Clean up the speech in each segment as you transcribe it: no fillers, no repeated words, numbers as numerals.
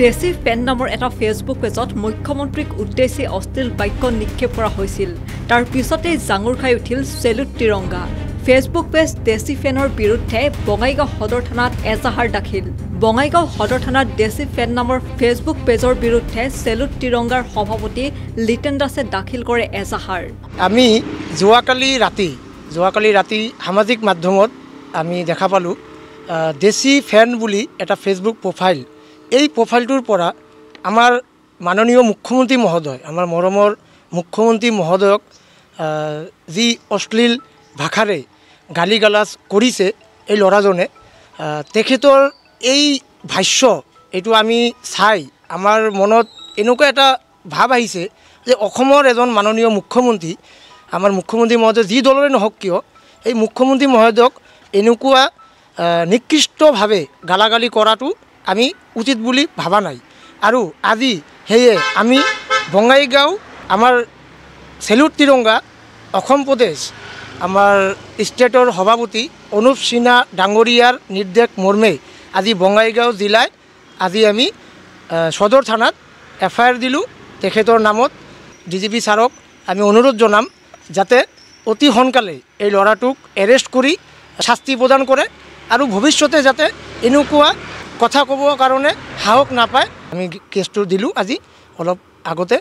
দেশী ফেন নামৰ এটা ফেচবুক পেজত মুখ্যমন্ত্ৰীক উদ্দেশ্যি অশ্লীল বাক্য নিক্ষেপ কৰা হৈছিল। তাৰ পিছতেই জাঙুৰ খাই উঠিল চেলুট তিৰংগা। ফেচবুক পেজ দেশী ফেনৰ বিৰুদ্ধে বঙাইগাঁও সদৰ থানাত এজাহাৰ দাখিল। বঙাইগাঁও সদৰ থানাত দেশী ফেন নামৰ ফেচবুক পেজৰ বিৰুদ্ধে চেলুট তিৰংগাৰ সভাপতি লিটেন দাসে দাখিল কৰে এজাহাৰ। আমি যোৱাকালি ৰাতি সামাজিক মাধ্যমত আমি দেখা পালোঁ দেশী ফেন বুলি এটা ফেচবুক প্ৰফাইল। এই প্ৰফাইলটোৰ পৰা আমাৰ মাননীয় মুখ্যমন্ত্ৰী মহোদয়, আমাৰ মৰমৰ মুখ্যমন্ত্ৰী মহোদয়ক যি অশ্লীল ভাষাৰে গালি গালাজ কৰিছে এই ল'ৰাজনে, তেখেতৰ এই ভাষ্য এইটো আমি চাই আমাৰ মনত এনেকুৱা এটা ভাৱ আহিছে যে অসমৰ এজন মাননীয় মুখ্যমন্ত্ৰী, আমাৰ মুখ্যমন্ত্ৰী মহোদয় যি দলৰে নহওক কিয়, এই মুখ্যমন্ত্ৰী মহোদয়ক এনেকুৱা নিকৃষ্টভাৱে গালাগালি কৰাটো আমি উচিত বুলি ভাবা নাই। আৰু আজি সেয়ে আমি বঙাইগাঁও আমাৰ চেলুট তিৰংগা অসম প্ৰদেশ আমাৰ ষ্টেটৰ সভাপতি অনুপ সিনহা ডাঙৰীয়াৰ নিৰ্দেশ মৰ্মে আজি বঙাইগাঁও জিলাত আজি আমি সদৰ থানাত FIR দিলোঁ। তেখেতৰ নামত DGP ছাৰক আমি অনুৰোধ জনাম যাতে অতি সোনকালে এই ল'ৰাটোক এৰেষ্ট কৰি শাস্তি প্ৰদান কৰে আৰু ভৱিষ্যতে যাতে এনেকুৱা কথা ক'বৰ কাৰণে সাহস নাপায়। আমি কেছটো দিলোঁ আজি অলপ আগতে,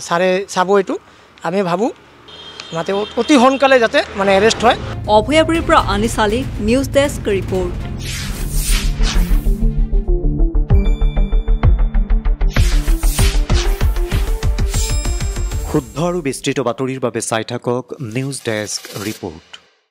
ছাৰে চাব এইটো। আমি ভাবোঁ মাতে অতি সোনকালে যাতে এৰেষ্ট হয়। অভয়াপুৰীৰ পৰা আনিছ আলী, নিউজ ডেস্ক ৰিপৰ্ট। শুদ্ধ আৰু বিস্তৃত বাতৰিৰ বাবে চাই থাকক নিউজ ডেস্ক ৰিপৰ্ট।